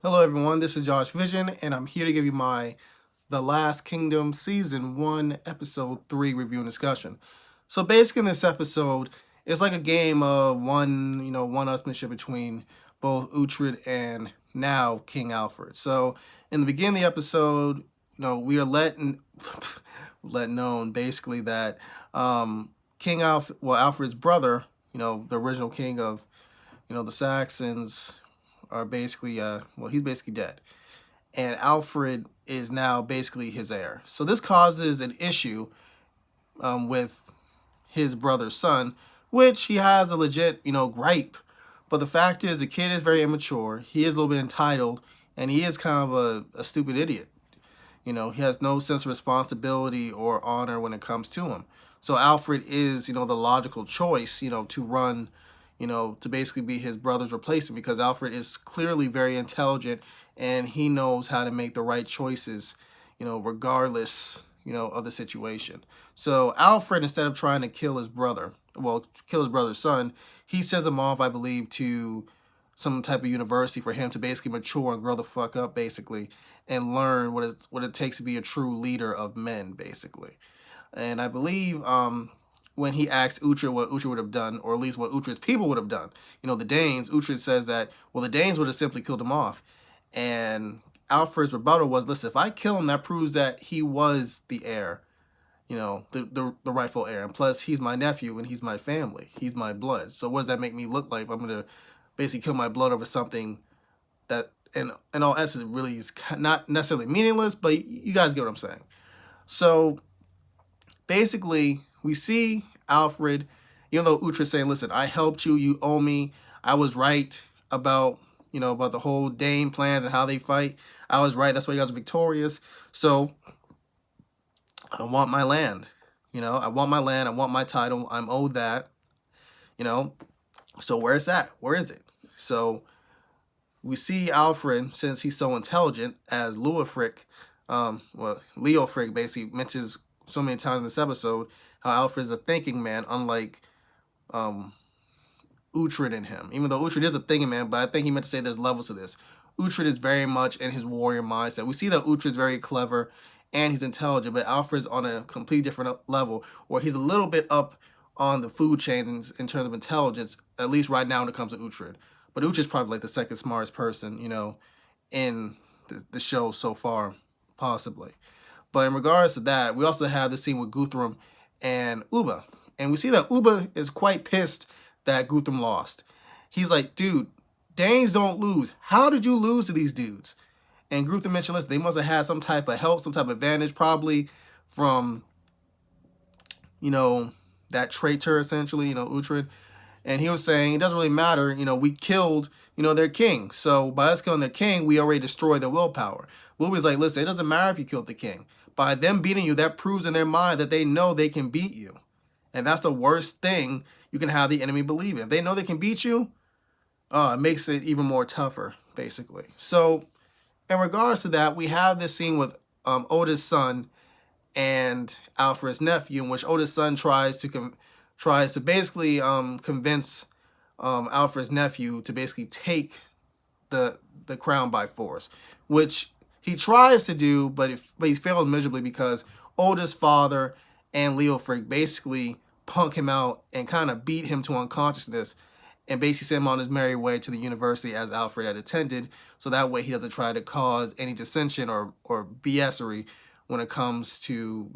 Hello everyone, this is Josh Vision, and I'm here to give you my The Last Kingdom Season 1, Episode 3 review and discussion. So basically in this episode, it's like a game of one-upsmanship between both Uhtred and now King Alfred. So in the beginning of the episode, we are let known basically that Alfred's brother, the original king of, the Saxons, are basically he's basically dead, and Alfred is now basically his heir. So this causes an issue with his brother's son, which he has a legit gripe. But the fact is, the kid is very immature. He is a little bit entitled, and he is kind of a stupid idiot. He has no sense of responsibility or honor when it comes to him. So Alfred is, the logical choice, to run, to basically be his brother's replacement, because Alfred is clearly very intelligent and he knows how to make the right choices, regardless, of the situation. So Alfred, instead of trying to kill his brother's son, he sends him off, I believe, to some type of university for him to basically mature and grow the fuck up, basically, and learn what it takes to be a true leader of men, basically. And I believe when he asked Uhtred what Uhtred would have done, or at least what Uhtred's people would have done, the Danes, Uhtred says that, well, the Danes would have simply killed him off. And Alfred's rebuttal was, listen, if I kill him, that proves that he was the heir, the rightful heir. And plus, he's my nephew and he's my family. He's my blood. So what does that make me look like if I'm going to basically kill my blood over something that, in all essence, really is not necessarily meaningless, but you guys get what I'm saying. So basically, we see Alfred, even though Uhtred's saying, listen, I helped you, you owe me, I was right about, about the whole Dane plans and how they fight. I was right, that's why you guys are victorious. So, I want my land. I want my land, I want my title, I'm owed that. So where's that? Where is it? So, we see Alfred, since he's so intelligent, as Leofric, Leofric basically mentions so many times in this episode, how Alfred is a thinking man, unlike Uhtred in him. Even though Uhtred is a thinking man, but I think he meant to say there's levels to this. Uhtred is very much in his warrior mindset. We see that Uhtred is very clever and he's intelligent, but Alfred's on a completely different level, where he's a little bit up on the food chain in terms of intelligence, at least right now when it comes to Uhtred. But Uhtred's probably like the second smartest person, in the show so far, possibly. But in regards to that, we also have the scene with Guthrum and Ubba. And we see that Ubba is quite pissed that Guthrum lost. He's like, dude, Danes don't lose. How did you lose to these dudes? And Guthrum mentioned, listen, they must have had some type of help, some type of advantage, probably from, that traitor, essentially, Uhtred. And he was saying, it doesn't really matter, we killed, their king. So by us killing their king, we already destroyed their willpower. Wilby's like, listen, it doesn't matter if you killed the king. By them beating you, that proves in their mind that they know they can beat you. And that's the worst thing you can have the enemy believe in. If they know they can beat you, it makes it even more tougher, basically. So in regards to that, we have this scene with Oda's son and Alfred's nephew, in which Oda's son tries to basically convince Alfred's nephew to basically take the crown by force, which he tries to do, but he's failed miserably because Oda's father and Leofric basically punk him out and kind of beat him to unconsciousness and basically send him on his merry way to the university as Alfred had attended, so that way he doesn't try to cause any dissension or BSery when it comes to,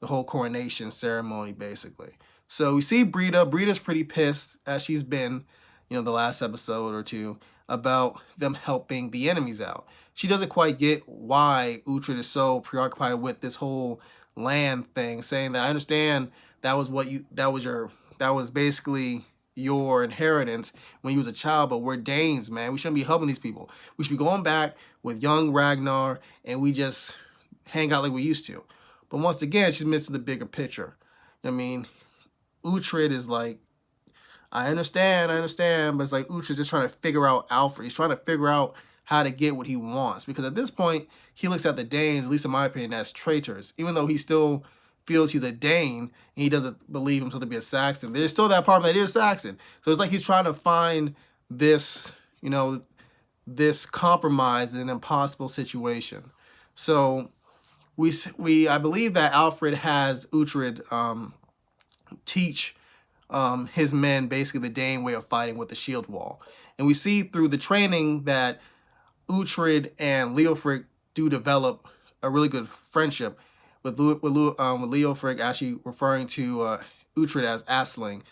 the whole coronation ceremony, basically. So we see Brita. Brita's pretty pissed, as she's been, the last episode or two, about them helping the enemies out. She doesn't quite get why Uhtred is so preoccupied with this whole land thing, saying that I understand that was basically your inheritance when you was a child, but we're Danes, man. We shouldn't be helping these people. We should be going back with young Ragnar and we just hang out like we used to. But once again, she's missing the bigger picture. I mean, Uhtred is like, I understand, but it's like Uhtred's just trying to figure out Alfred. He's trying to figure out how to get what he wants. Because at this point, he looks at the Danes, at least in my opinion, as traitors. Even though he still feels he's a Dane, and he doesn't believe himself to be a Saxon, there's still that part that is Saxon. So it's like he's trying to find this, this compromise is an impossible situation. So I believe that Alfred has Uhtred teach his men basically the Dane way of fighting with the shield wall. And we see through the training that Uhtred and Leofric do develop a really good friendship, with Leofric actually referring to Uhtred as Aisling,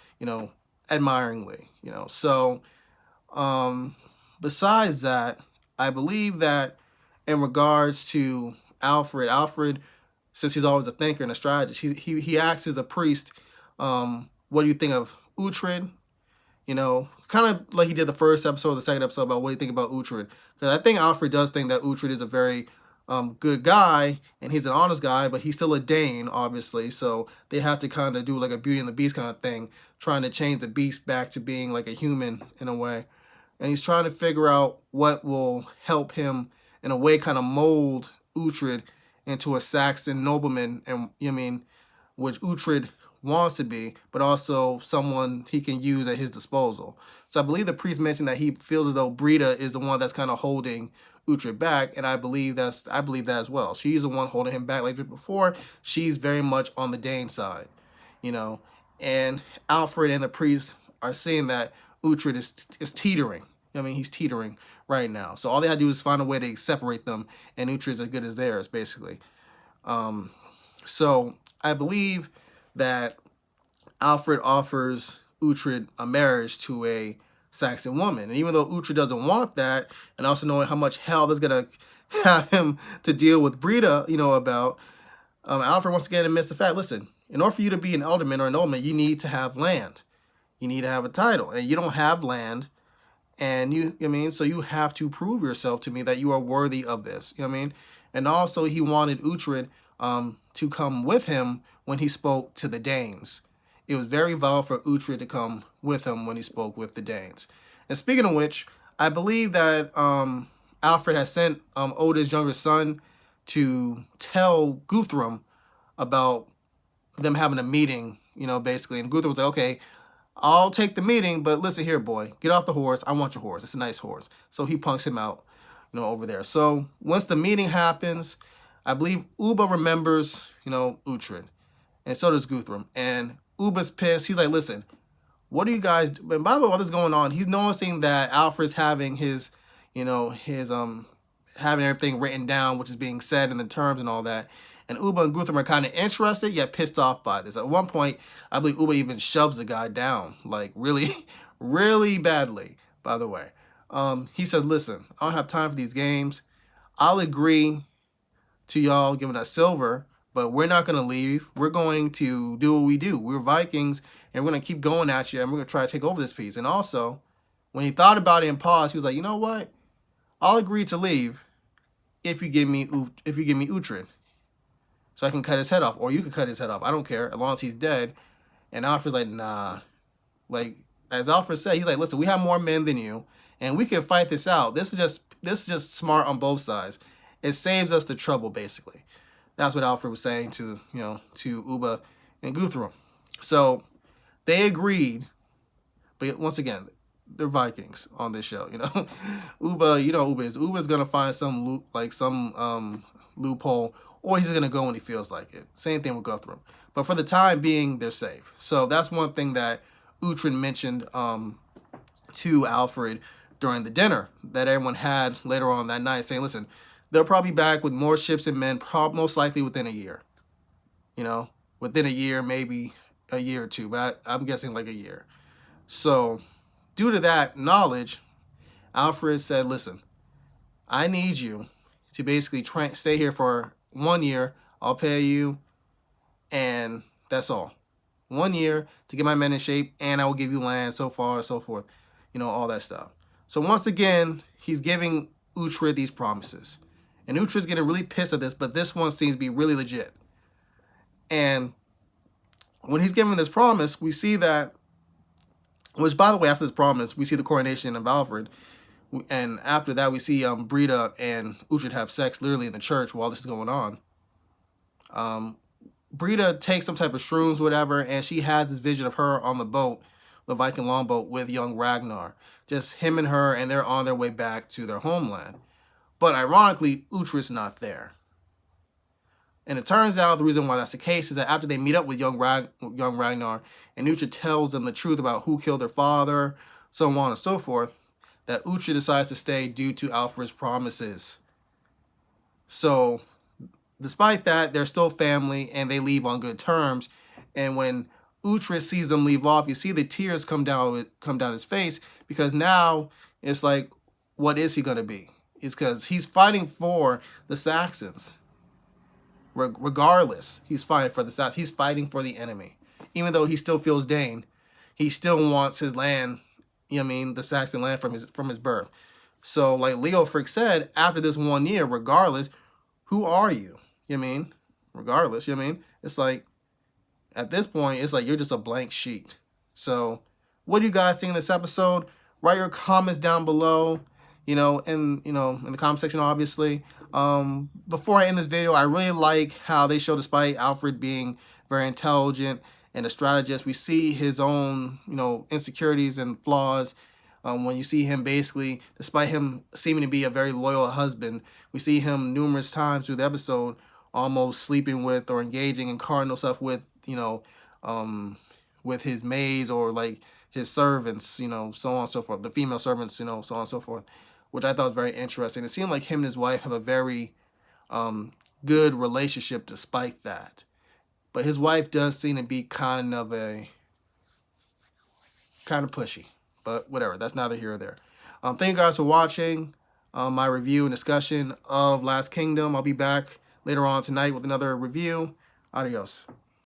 admiringly. So besides that, I believe that in regards to Alfred, since he's always a thinker and a strategist, he acts as a priest. What do you think of Uhtred? Kind of like he did the first episode, the second episode, about what do you think about Uhtred? Because I think Alfred does think that Uhtred is a very good guy, and he's an honest guy, but he's still a Dane, obviously. So they have to kind of do like a Beauty and the Beast kind of thing, trying to change the beast back to being like a human in a way. And he's trying to figure out what will help him, in a way, kind of mold Uhtred into a Saxon nobleman, and which Uhtred wants to be, but also someone he can use at his disposal. So I believe the priest mentioned that he feels as though Brida is the one that's kind of holding Uhtred back, and I believe that as well. She's the one holding him back. Like before, she's very much on the Dane side, and Alfred and the priest are seeing that Uhtred is teetering. He's teetering right now. So all they had to do is find a way to separate them, and Uhtred's as good as theirs, basically. So I believe that Alfred offers Uhtred a marriage to a Saxon woman. And even though Uhtred doesn't want that, and also knowing how much hell that's going to have him to deal with Brida, about, Alfred once again admits the fact, listen, in order for you to be an alderman or an nobleman, you need to have land. You need to have a title. And you don't have land. And so you have to prove yourself to me that you are worthy of this. And also he wanted Uhtred to come with him when he spoke to the Danes. It was very vital for Uhtred to come with him when he spoke with the Danes. And speaking of which, I believe that Alfred has sent Odin's younger son to tell Guthrum about them having a meeting, basically. And Guthrum was like, okay, I'll take the meeting, but listen here, boy, get off the horse. I want your horse. It's a nice horse. So he punks him out, over there. So once the meeting happens, I believe Ubba remembers, Uhtred. And so does Guthrum. And Ubba's pissed. He's like, listen, what do you guys do? And by the way, while this is going on, he's noticing that Alfred's having his having everything written down, which is being said in the terms and all that. And Ubba and Guthrum are kind of interested, yet pissed off by this. At one point, I believe Ubba even shoves the guy down, like really, really badly, by the way. He said, listen, I don't have time for these games. I'll agree to y'all giving us silver, but we're not going to leave. We're going to do what we do. We're Vikings, and we're going to keep going at you, and we're going to try to take over this piece. And also, when he thought about it and paused, he was like, you know what? I'll agree to leave if you give me Uhtred. So I can cut his head off, or you can cut his head off. I don't care, as long as he's dead. And Alfred's like, nah. Like, as Alfred said, he's like, listen, we have more men than you, and we can fight this out. This is just smart on both sides. It saves us the trouble, basically. That's what Alfred was saying to Ubba and Guthrum. So they agreed, but once again, they're Vikings on this show. Ubba's gonna find some loophole, or he's gonna go when he feels like it. Same thing with Guthrum. But for the time being, they're safe. So that's one thing that Uhtred mentioned to Alfred during the dinner that everyone had later on that night, saying, listen, they'll probably be back with more ships and men, most likely within a year. Within a year, maybe a year or two, but I'm guessing like a year. So due to that knowledge, Alfred said, listen, I need you to basically stay here for 1 year. I'll pay you, and that's all. 1 year to get my men in shape, and I will give you land, so far, so forth. All that stuff. So once again, he's giving Uhtred these promises. And Uhtred's getting really pissed at this, but this one seems to be really legit. And when he's giving this promise, we see that, which, by the way, after this promise, we see the coronation of Alfred. And after that, we see Brida and Uhtred have sex literally in the church while this is going on. Brida takes some type of shrooms, whatever, and she has this vision of her on the boat the Viking longboat with young Ragnar. Just him and her, and they're on their way back to their homeland. But ironically, Uhtred's not there. And it turns out the reason why that's the case is that after they meet up with young Ragnar, and Uhtred tells them the truth about who killed their father, so on and so forth, that Uhtred decides to stay due to Alfred's promises. So, despite that, they're still family, and they leave on good terms. And when Uhtred sees them leave off, you see the tears come down his face, because now it's like, what is he going to be? It's because he's fighting for the Saxons. Regardless, he's fighting for the Saxons. He's fighting for the enemy. Even though he still feels Dane, he still wants his land, you know what I mean, the Saxon land from his birth. So, like Leofric said, after this 1 year, regardless, who are you? You know what I mean? Regardless, you know what I mean? It's like, at this point, it's like you're just a blank sheet. So, what do you guys think of this episode? Write your comments down below, in the comment section, obviously. Before I end this video, I really like how they show, despite Alfred being very intelligent and a strategist, we see his own, insecurities and flaws. When you see him basically, despite him seeming to be a very loyal husband, we see him numerous times through the episode almost sleeping with or engaging in carnal stuff with, with his maids or like his servants, so on and so forth, the female servants, so on and so forth, which I thought was very interesting. It seemed like him and his wife have a very good relationship despite that. But his wife does seem to be kind of pushy. But whatever, that's neither here or there. Thank you guys for watching my review and discussion of Last Kingdom. I'll be back later on tonight with another review. Adios.